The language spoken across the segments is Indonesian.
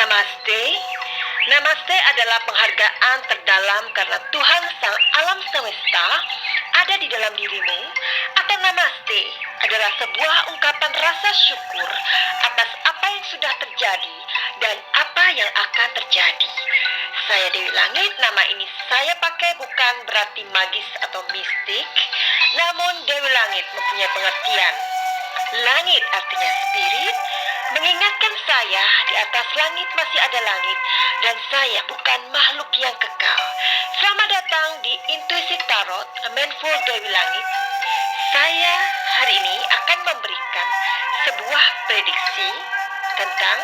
Namaste. Namaste adalah penghargaan terdalam karena Tuhan Sang Alam Semesta ada di dalam dirimu, atau Namaste adalah sebuah ungkapan rasa syukur atas apa yang sudah terjadi dan apa yang akan terjadi. Saya Dewi Langit, nama ini saya pakai bukan berarti magis atau mistik, namun Dewi Langit mempunyai pengertian. Langit artinya spirit, mengingatkan saya di atas langit masih ada langit dan saya bukan makhluk yang kekal. Selamat datang di Intuisi Tarot, Mindful Dewi Langit. Saya hari ini akan memberikan sebuah prediksi tentang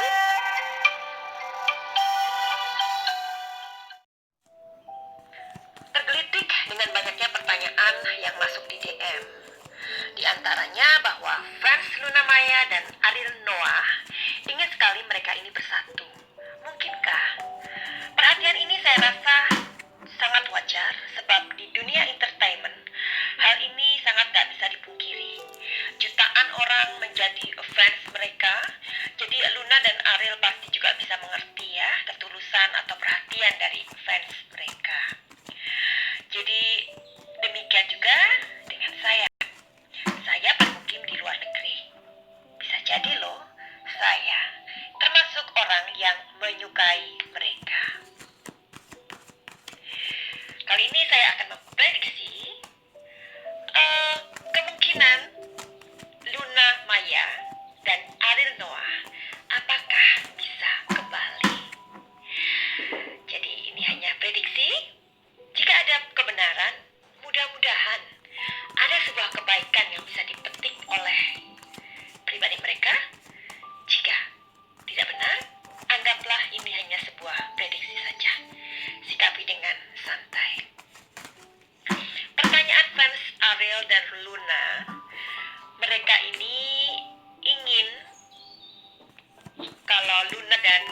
tergelitik dengan banyaknya pertanyaan yang masuk di DM. Di antaranya bahwa fans Luna Maya dan Ariel Noah ingin sekali mereka ini bersatu. Mungkinkah? Perhatian ini saya rasa sangat wajar sebab di dunia entertainment hal ini sangat tak bisa dipungkiri. Jutaan orang menjadi fans mereka, jadi Luna dan Ariel pasti juga bisa mengerti ya ketulusan atau perhatian dari fans mereka. Jadi demikian juga dengan saya. Saya bermukim di luar negeri. Bisa jadi loh, saya termasuk orang yang menyukai mereka. Kali ini saya akan memprediksi kemungkinan Luna Maya dan Ariel Noah apakah bisa kembali. Jadi ini hanya prediksi. Jika ada kebenaran, mudah-mudahan ada sebuah kebaikan yang bisa dipetik oleh pribadi mereka. Jika tidak benar, anggaplah ini hanya sebuah prediksi saja. Sikapi dengan santai. Pertanyaan fans Ariel dan Luna, mereka ini ingin kalau Luna dan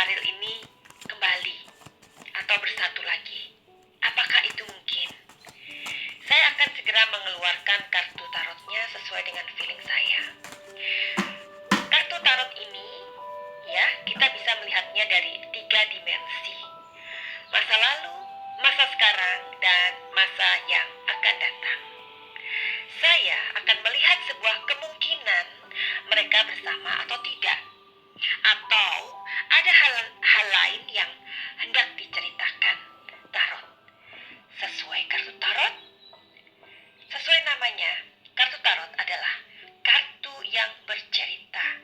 Ariel ini kembali atau bersatu lagi. Apakah itu mungkin? Saya akan segera mengeluarkan kartu tarotnya sesuai dengan feeling saya. Kartu tarot ini, ya, kita bisa melihatnya dari 3 dimensi. Masa lalu, masa sekarang, dan masa yang akan datang. Saya akan melihat sebuah kemungkinan mereka bersama atau tidak. Atau ada hal lain yang hendak diceritakan tarot. Sesuai kartu tarot, sesuai namanya, kartu tarot adalah kartu yang bercerita.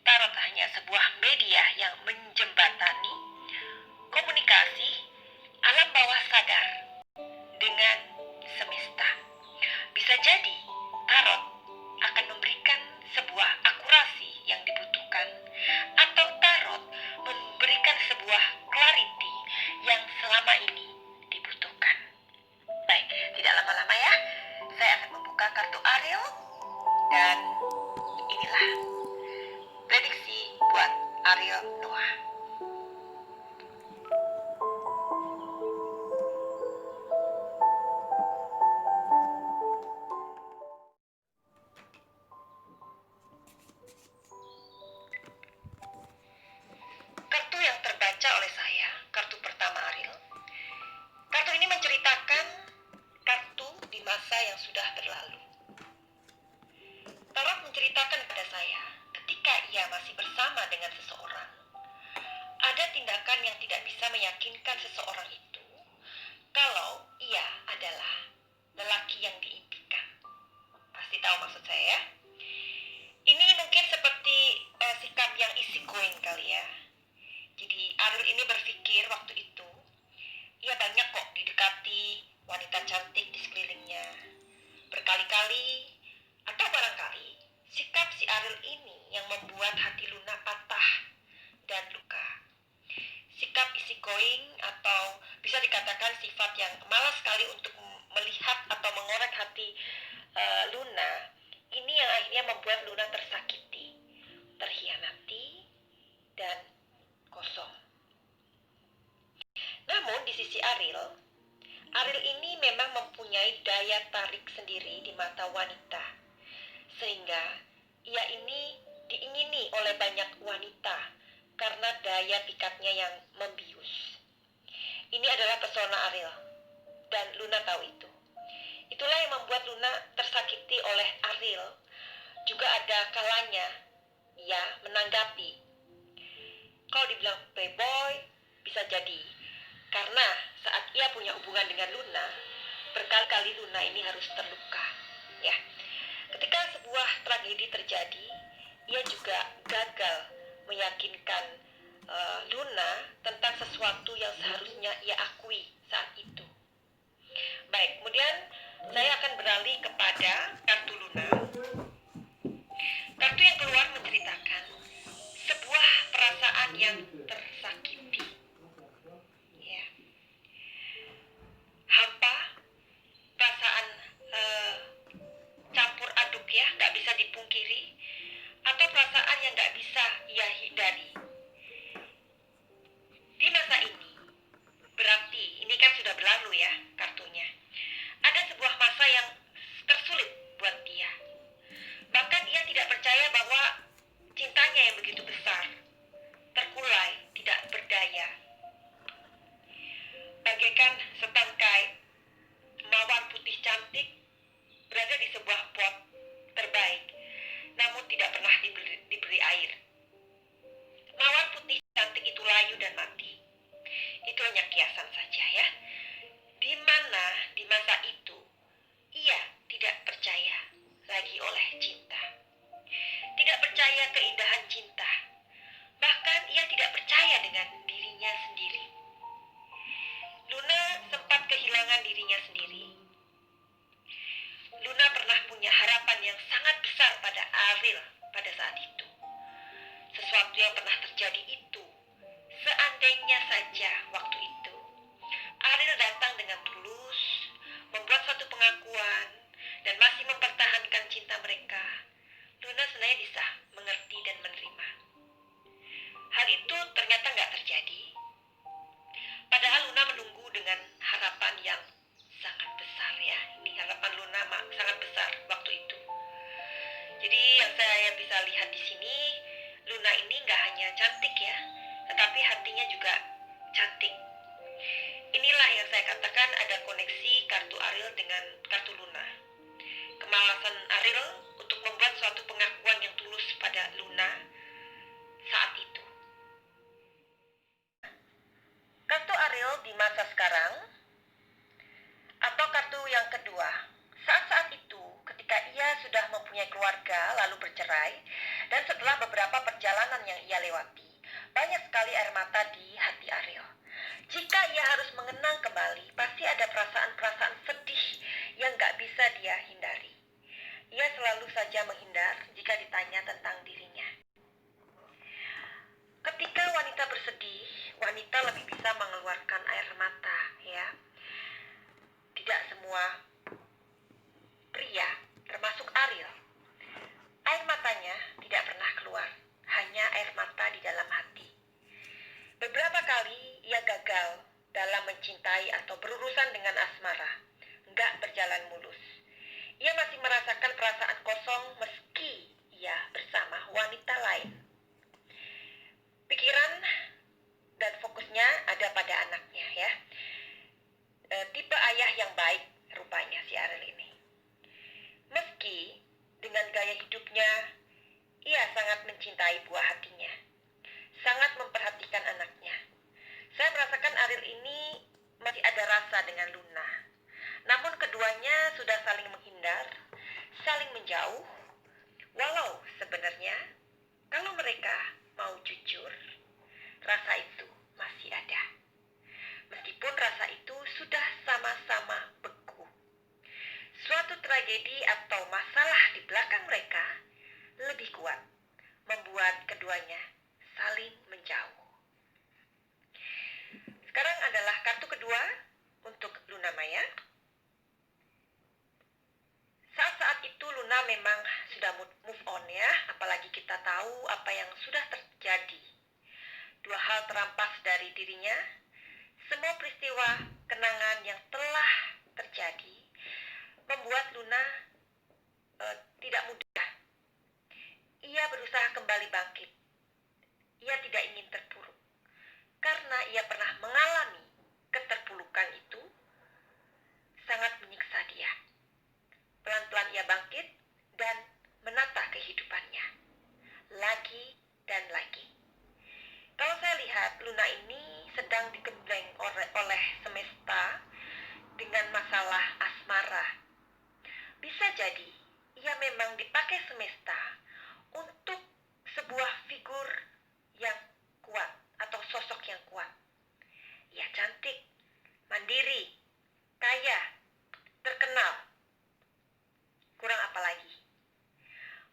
Tarot hanya sebuah media yang menjembatani komunikasi alam bawah sadar dengan semesta. Bisa jadi tarot akan memberikan sebuah akurasi yang dibutuhkan, atau tarot memberikan sebuah clarity yang selama ini dibutuhkan. Baik, tidak lama-lama ya. Saya akan membuka kartu Ariel dan inilah prediksi buat Ariel Noah. Kartu yang terbaca oleh saya, kartu pertama Ariel. Kartu ini menceritakan kartu di masa yang sudah berlalu. Tarot menceritakan pada saya, ketika ia masih bersama dengan seseorang, ada tindakan yang tidak bisa meyakinkan seseorang itu kalau ia adalah lelaki yang diimpikan. Pasti tahu maksud saya ya? Ini mungkin seperti sikap yang easy going kali ya. Jadi Ariel ini berpikir waktu itu, ia banyak kok didekati wanita cantik di sekelilingnya. Berkali-kali, atau barangkali sikap si Ariel ini yang membuat hati Luna patah dan luka. Sikap easy going atau bisa dikatakan sifat yang malas sekali untuk melihat atau mengorek hati Luna, ini yang akhirnya membuat Luna tersakiti, terhianati, dan kosong. Namun di sisi Ariel ini memang mempunyai daya tarik sendiri di mata wanita, sehingga ia ini diingini oleh banyak wanita karena karena daya pikatnya yang membius. Ini adalah pesona Ariel, dan Luna tahu itu. Itulah yang membuat Luna tersakiti oleh Ariel. Juga ada kalanya ia menanggapi. Kalau dibilang playboy, bisa jadi. Karena saat ia punya hubungan dengan Luna, berkali-kali Luna ini harus terluka. Ya, ketika sebuah tragedi terjadi, ia juga gagal meyakinkan Luna tentang sesuatu yang seharusnya ia akui saat itu. Baik, kemudian saya akan beralih kepada kartu Luna. Kartu yang keluar menceritakan sebuah perasaan yang tersakiti. Ya. Hampa, perasaan campur aduk ya, nggak bisa dipungkiri, atau perasaan yang nggak bisa ia hindari. Di masa ini, berarti ini kan sudah berlalu ya kartunya. Ada sebuah masa yang tersulit buat dia. Bahkan ia tidak percaya bahwa cintanya yang begitu besar, terkulai, tidak berdaya. Bagaikan setangkai mawar putih cantik berada di sebuah pot terbaik, namun tidak pernah diberi air. Mawar putih cantik itu layu dan mati. Itu hanya kiasan saja ya. Di mana di masa itu ia tidak percaya lagi oleh cinta. Tidak percaya keindahan cinta. Bahkan ia tidak percaya dengan dirinya sendiri. Luna sempat kehilangan dirinya sendiri. Luna pernah punya harapan yang sangat besar pada Ariel pada saat itu. Sesuatu yang pernah terjadi itu, seandainya saja waktu itu Ariel datang dengan tulus, membuat suatu pengakuan, dan masih mempertahankan cinta mereka, Luna sebenarnya bisa mengerti dan menerima. Hal itu ternyata nggak terjadi. Padahal Luna menunggu dengan harapan yang sangat besar ya. Ini harapan Luna sangat besar waktu itu. Jadi yang saya bisa lihat di sini, Luna ini nggak hanya cantik ya, tetapi hatinya juga cantik. Inilah yang saya katakan ada koneksi kartu Ariel dengan kartu Luna. Kemalasan Ariel untuk membuat suatu pengakuan yang tulus pada Luna saat itu. Kartu Ariel di masa sekarang, atau kartu yang kedua, saat-saat itu ketika ia sudah mempunyai keluarga lalu bercerai, dan setelah beberapa perjalanan yang ia lewati, banyak sekali air mata di hati Ariel. Jika ia harus mengenang kembali, pasti ada perasaan-perasaan sedih yang gak bisa dia hindari. Ia selalu saja menghindar jika ditanya tentang dirinya. Ketika wanita bersedih, wanita lebih bisa mengeluarkan air mata, ya. Tidak semua pria, termasuk Ariel, air matanya tidak pernah keluar, hanya air mata di dalam hati. Beberapa kali ia gagal dalam mencintai atau berurusan dengan asmara, nggak berjalan mulus. Ia masih merasakan perasaan kosong meski ia bersama wanita lain. Pikiran dan fokusnya ada pada anaknya ya. Tipe ayah yang baik rupanya si Ariel ini. Meski dengan gaya hidupnya, ia sangat mencintai buah hatinya. Sangat memperhatikan anaknya. Saya merasakan Ariel ini masih ada rasa dengan Luna. Namun keduanya sudah saling menghindar, saling menjauh. Walau sebenarnya kalau mereka mau jujur, rasa itu masih ada. Meskipun rasa itu sudah sama-sama beku. Suatu tragedi atau masalah di belakang mereka lebih kuat, membuat keduanya saling menjauh. Sekarang adalah kartu kedua untuk Luna Maya. Saat-saat itu Luna memang sudah move on ya, apalagi kita tahu apa yang sudah terjadi. Dua hal terampas dari dirinya, semua peristiwa kenangan yang telah terjadi membuat Luna tidak mudah. Ia berusaha kembali bangkit Ia tidak ingin terpuruk. Karena ia pernah mengalami keterpurukan itu, sangat menyiksa dia. Pelan-pelan ia bangkit dan menata kehidupannya. Lagi dan lagi. Kalau saya lihat, Luna ini sedang digembleng oleh semesta dengan masalah asmara. Bisa jadi ia memang dipakai semesta untuk sebuah figur yang kuat atau sosok yang kuat. Ia cantik, mandiri, kaya, terkenal. Kurang apa lagi?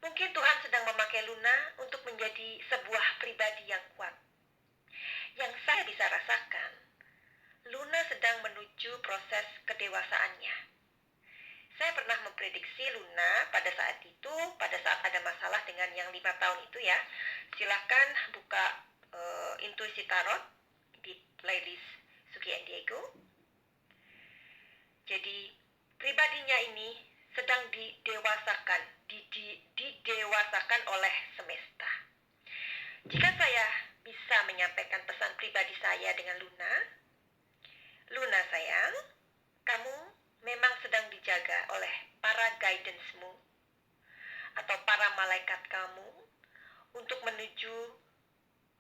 Mungkin Tuhan sedang memakai Luna untuk menjadi sebuah pribadi yang kuat. Yang saya bisa rasakan, Luna sedang menuju proses kedewasaannya. Saya pernah memprediksi Luna pada saat itu, pada saat ada masalah dengan yang 5 tahun itu ya. Silakan buka Intuisi Tarot di playlist Sugi and Diego. Jadi pribadinya ini sedang didewasakan, didewasakan oleh semesta. Jika saya bisa menyampaikan pesan pribadi saya dengan Luna, Luna sayang, kamu memang sedang dijaga oleh para guidance-mu atau para malaikat kamu untuk menuju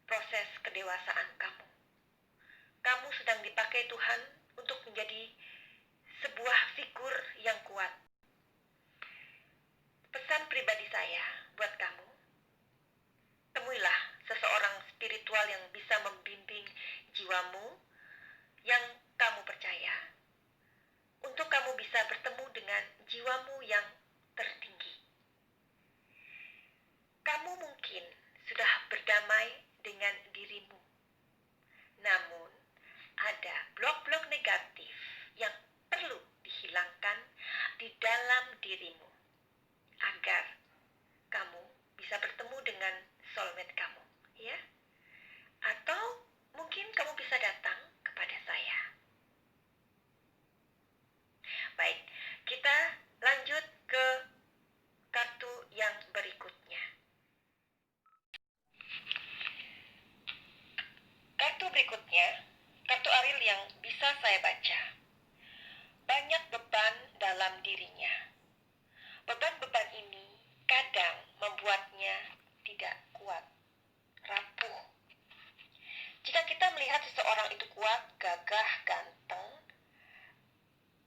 proses kedewasaan kamu. Kamu sedang dipakai Tuhan untuk menjadi sebuah figur yang kuat. Pesan pribadi saya buat kamu, temuilah seseorang spiritual yang bisa membimbing jiwamu, yang kamu percaya, untuk kamu bisa bertemu dengan jiwamu yang tertinggi. Kamu mungkin sudah berdamai dengan dirimu, namun ada blok-blok negatif yang perlu dihilangkan di dalam dirimu agar kamu bisa bertemu dengan soulmate kamu, ya? Atau mungkin kamu bisa datang kepada saya. Baik, kita lanjut ke kartu yang berikutnya. Kartu berikutnya, kartu Ariel yang bisa saya baca. Banyak beban dalam dirinya. Beban-beban ini kadang membuatnya tidak kuat, rapuh. Jika kita melihat seseorang itu kuat, gagah, ganteng,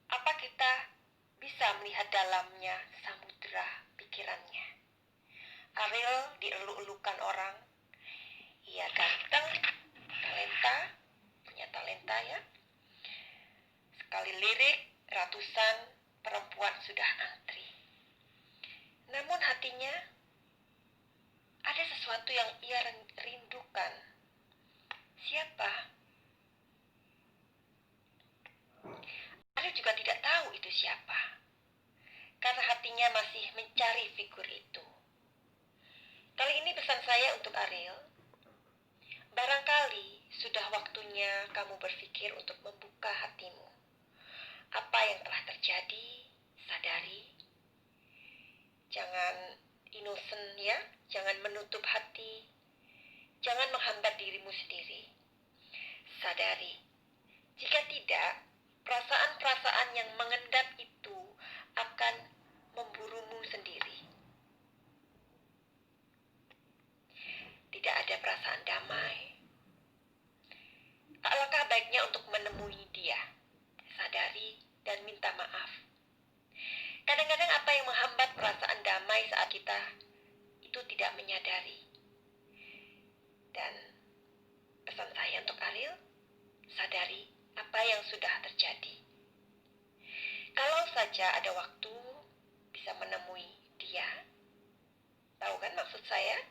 apa kita bisa melihat dalamnya samudera pikirannya? Ariel dieluk-elukan orang. Ia ganteng, talenta, punya talenta ya. Sekali lirik, ratusan perempuan sudah antri. Namun hatinya ada sesuatu yang ia rindukan. Siapa? Ariel juga tidak tahu itu siapa. Karena hatinya masih mencari figur itu. Kali ini pesan saya untuk Ariel. Barangkali sudah waktunya kamu berpikir untuk membuka hatimu. Apa yang telah terjadi, sadari. Jangan innocent ya, jangan menutup hati. Jangan menghambat dirimu sendiri. Sadari. Jika tidak, perasaan-perasaan yang mengendap itu akan memburumu sendiri. Tidak ada perasaan damai. Alangkah baiknya untuk menemui dia, sadari dan minta maaf. Kadang-kadang apa yang menghambat perasaan damai saat kita itu tidak menyadari. Dan pesan saya untuk Ariel, sadari apa yang sudah terjadi. Kalau saja ada waktu bisa menemui dia, tahu kan maksud saya?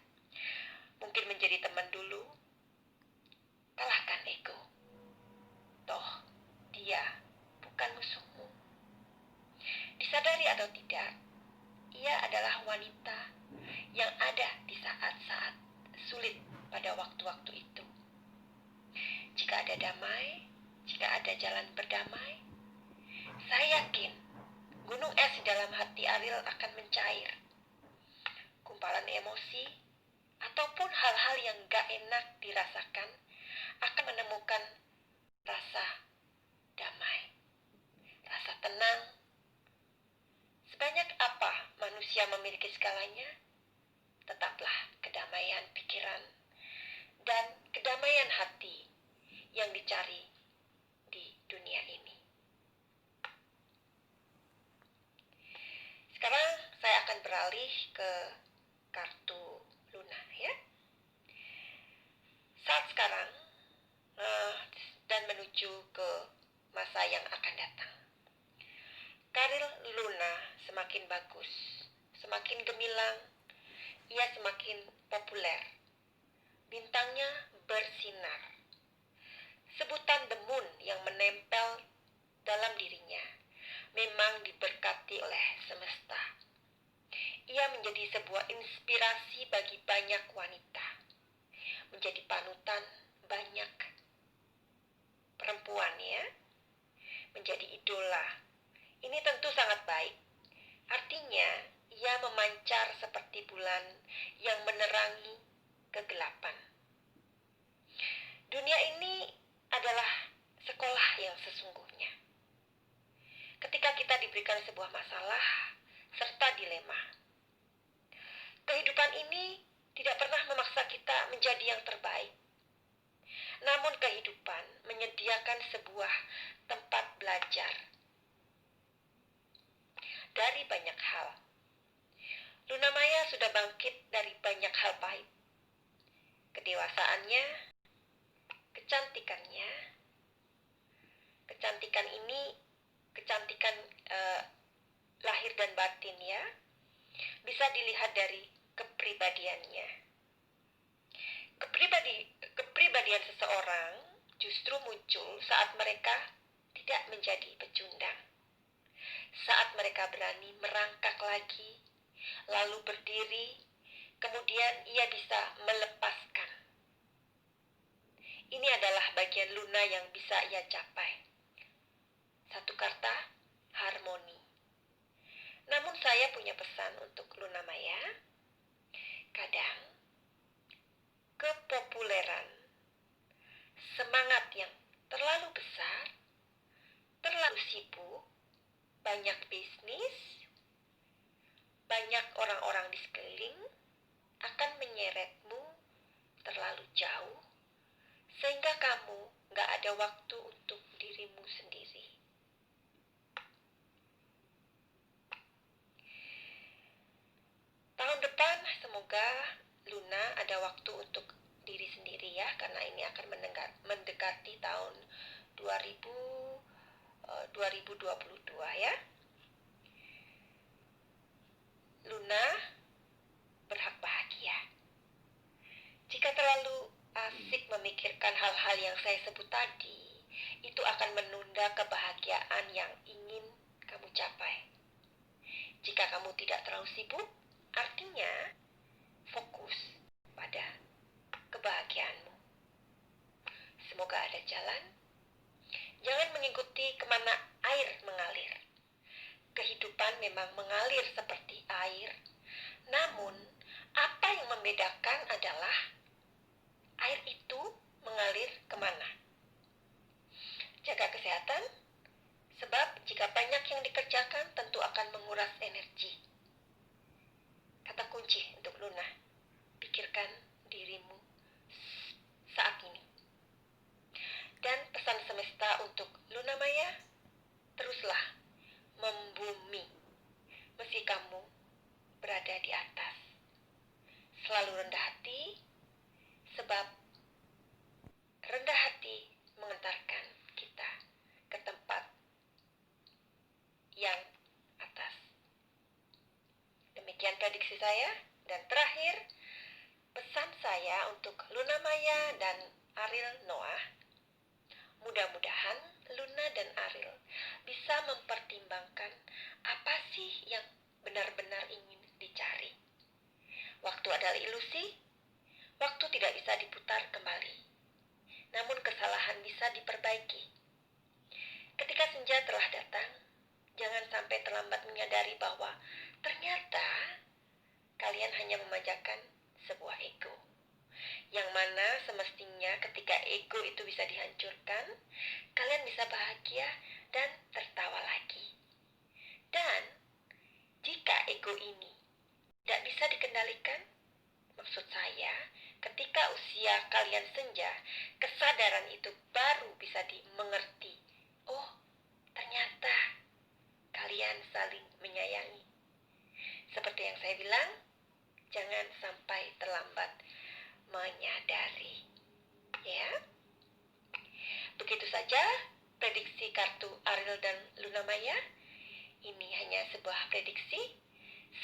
Mungkin menjadi teman dulu. Kalahkan ego. Toh, dia bukan musuhmu. Disadari atau tidak, ia adalah wanita yang ada di saat-saat sulit pada waktu-waktu itu. Jika ada damai, jika ada jalan berdamai, saya yakin gunung es di dalam hati Ariel akan mencair. Kumpalan emosi ataupun hal-hal hal-hal yang gak enak dirasakan akan menemukan rasa damai, rasa tenang. Sebanyak apa manusia memiliki segalanya, tetaplah kedamaian pikiran dan kedamaian hati yang dicari di dunia ini. Sekarang saya akan beralih ke kartu Luna ya. Saat sekarang dan menuju ke masa yang akan datang. Karir Luna semakin bagus, semakin gemilang, ia semakin populer. Bintangnya bersinar. Sebutan The Moon yang menempel dalam dirinya memang diberkati oleh semesta. Ia menjadi sebuah inspirasi bagi banyak wanita, menjadi panutan banyak perempuan ya, menjadi idola. Ini tentu sangat baik. Artinya, ia memancar seperti bulan yang menerangi kegelapan. Dunia ini adalah sekolah yang sesungguhnya. Ketika kita diberikan sebuah masalah serta dilema, kehidupan ini tidak pernah memaksa kita menjadi yang terbaik. Namun kehidupan menyediakan sebuah tempat belajar dari banyak hal. Luna Maya sudah bangkit dari banyak hal pahit. Kedewasaannya, kecantikannya. Kecantikan ini, kecantikan lahir dan batin ya, bisa dilihat dari kepribadiannya. Kepribadian seseorang justru muncul saat mereka tidak menjadi pecundang. Saat mereka berani merangkak lagi, lalu berdiri, kemudian ia bisa melepaskan. Ini adalah bagian Luna yang bisa ia capai. Satu kata, harmoni. Namun saya punya pesan untuk Luna Maya. Kadang kepopuleran, semangat yang terlalu besar, terlalu sibuk, banyak bisnis, banyak orang-orang di sekeliling akan menyeretmu terlalu jauh, sehingga kamu gak ada waktu untuk dirimu sendiri. Tahun depan semoga Luna ada waktu untuk diri sendiri ya, karena ini akan mendekati tahun 2022 ya. Luna berhak bahagia. Jika terlalu asik memikirkan hal-hal yang saya sebut tadi, itu akan menunda kebahagiaan yang ingin kamu capai. Jika kamu tidak terlalu sibuk, artinya fokus pada kebahagiaanmu. Semoga ada jalan. Jangan mengikuti kemana air mengalir. Kehidupan memang mengalir seperti air. Namun, apa yang membedakan adalah air itu mengalir kemana. Jaga kesehatan, sebab jika banyak yang dikerjakan tentu akan menguras energi. Kata kunci untuk Luna, pikirkan dirimu saat ini. Dan pesan semesta untuk Luna Maya, teruslah membumi meski kamu berada di atas. Selalu rendah hati, sebab rendah hati mengantarkan kita ke tempat yang atas. Demikian prediksi saya. Dan terakhir, pesan saya untuk Luna Maya dan Ariel Noah. Mudah-mudahan Luna dan Ariel bisa mempertimbangkan apa sih yang benar-benar ingin dicari. Waktu adalah ilusi, waktu tidak bisa diputar kembali. Namun kesalahan bisa diperbaiki. Ketika senja telah datang, jangan sampai terlambat menyadari bahwa ternyata kalian hanya memanjakan sebuah ego. yang mana semestinya ketika ego itu bisa dihancurkan, kalian bisa bahagia dan tertawa lagi. Dan jika ego ini tidak bisa dikendalikan, maksud saya, ketika usia kalian senja, kesadaran itu baru bisa dimengerti. Oh, ternyata kalian saling menyayangi. Seperti yang saya bilang, jangan sampai terlambat menyadari. Ya, begitu saja prediksi kartu Ariel dan Luna Maya. Ini hanya sebuah prediksi.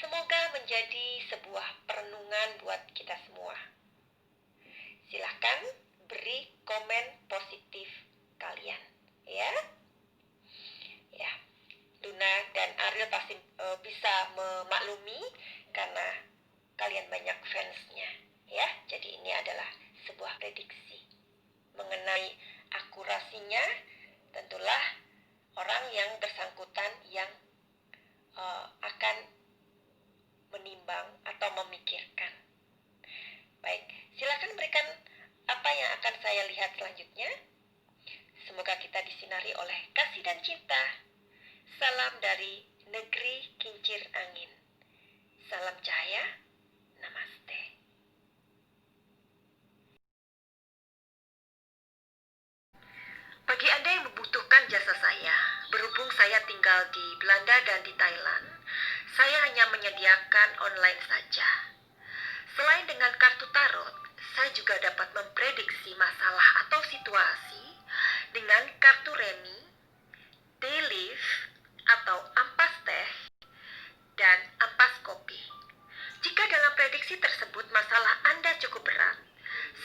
Semoga menjadi sebuah perenungan buat kita semua. Silahkan beri komen positif kalian, ya. Ya, Luna dan Ariel pasti bisa memaklumi karena kalian banyak fansnya, ya. Jadi ini adalah sebuah prediksi. Mengenai akurasinya, tentulah orang yang bersangkutan yang akan menimbang atau memikirkan. Baik, silakan berikan apa yang akan saya lihat selanjutnya. Semoga kita disinari oleh kasih dan cinta. Salam dari negeri kincir angin. Salam cahaya. Namaste. Bagi Anda yang membutuhkan jasa saya, berhubung saya tinggal di Belanda dan di Thailand, saya hanya menyediakan online saja. Selain dengan kartu tarot, saya juga dapat memprediksi masalah atau situasi dengan kartu remi, tea leaf atau ampas teh, dan ampas kopi. Jika dalam prediksi tersebut masalah Anda cukup berat,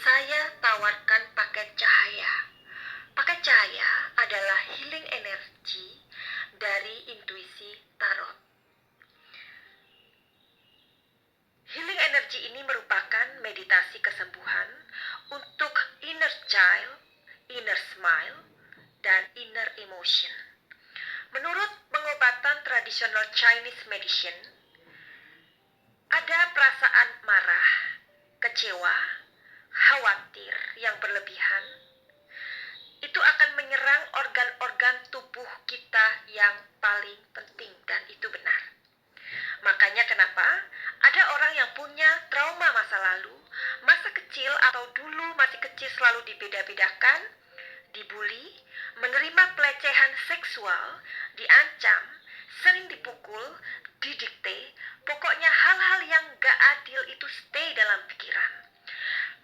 saya tawarkan paket cahaya. Paket cahaya adalah healing energy dari intuisi tarot. Healing energy ini merupakan meditasi kesembuhan untuk inner child, inner smile, dan inner emotion. Menurut pengobatan tradisional Chinese medicine, ada perasaan marah, kecewa, khawatir yang berlebihan. Itu akan menyerang organ-organ tubuh kita yang paling penting, dan itu benar. Makanya kenapa ada orang yang punya trauma masa lalu, masa kecil atau dulu masih kecil selalu dibeda-bedakan, dibully, menerima pelecehan seksual, diancam, sering dipukul, didikte, pokoknya hal-hal yang gak adil itu stay dalam pikiran.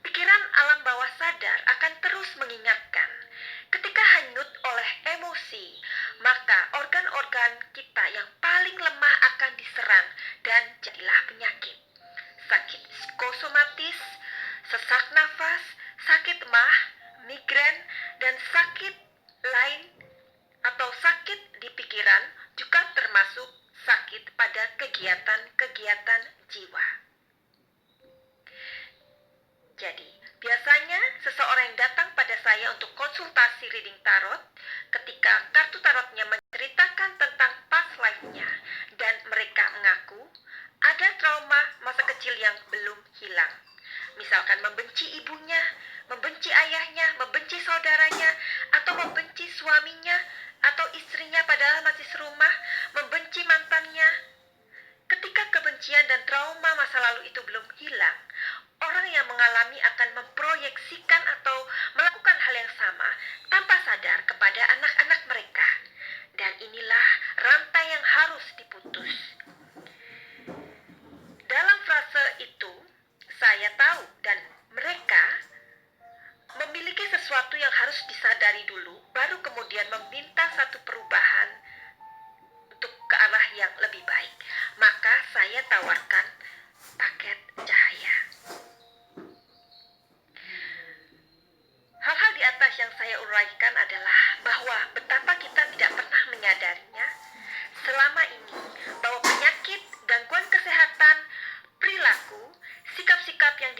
Pikiran alam bawah sadar akan terus mengingatkan. Ketika hanyut oleh emosi, maka organ-organ kita yang paling lemah akan diserang dan jadilah penyakit. Sakit psikosomatis, sesak nafas, sakit mah, migrain, dan sakit lain atau sakit di pikiran juga termasuk sakit pada kegiatan-kegiatan jiwa. Jadi, biasanya seseorang yang datang pada saya untuk konsultasi reading tarot, ketika kartu tarotnya menceritakan tentang past life-nya dan mereka mengaku ada trauma masa kecil yang belum hilang. Misalkan membenci ibunya, membenci ayahnya, membenci saudaranya, atau membenci suaminya atau istrinya padahal masih serumah, membenci mantannya. Ketika kebencian dan trauma masa lalu itu belum hilang, orang yang mengalami akan memproyeksikan atau melakukan hal yang sama tanpa sadar kepada anak-anak mereka. Dan inilah rantai yang harus diputus. Dalam frase itu, saya tahu dan mereka memiliki sesuatu yang harus disadari dulu, baru kemudian meminta satu perubahan untuk ke arah yang lebih baik. Maka saya tawarkan paket cahaya. Hal-hal di atas yang saya uraikan adalah bahwa betapa kita tidak pernah menyadarinya selama ini, bahwa penyakit, gangguan kesehatan, perilaku, sikap-sikap yang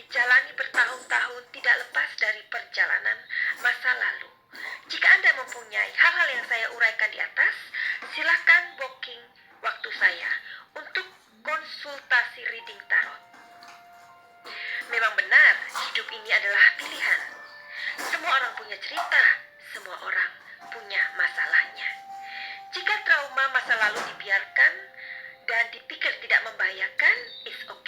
orang punya cerita, semua orang punya masalahnya. Jika trauma masa lalu dibiarkan dan dipikir tidak membahayakan, it's okay.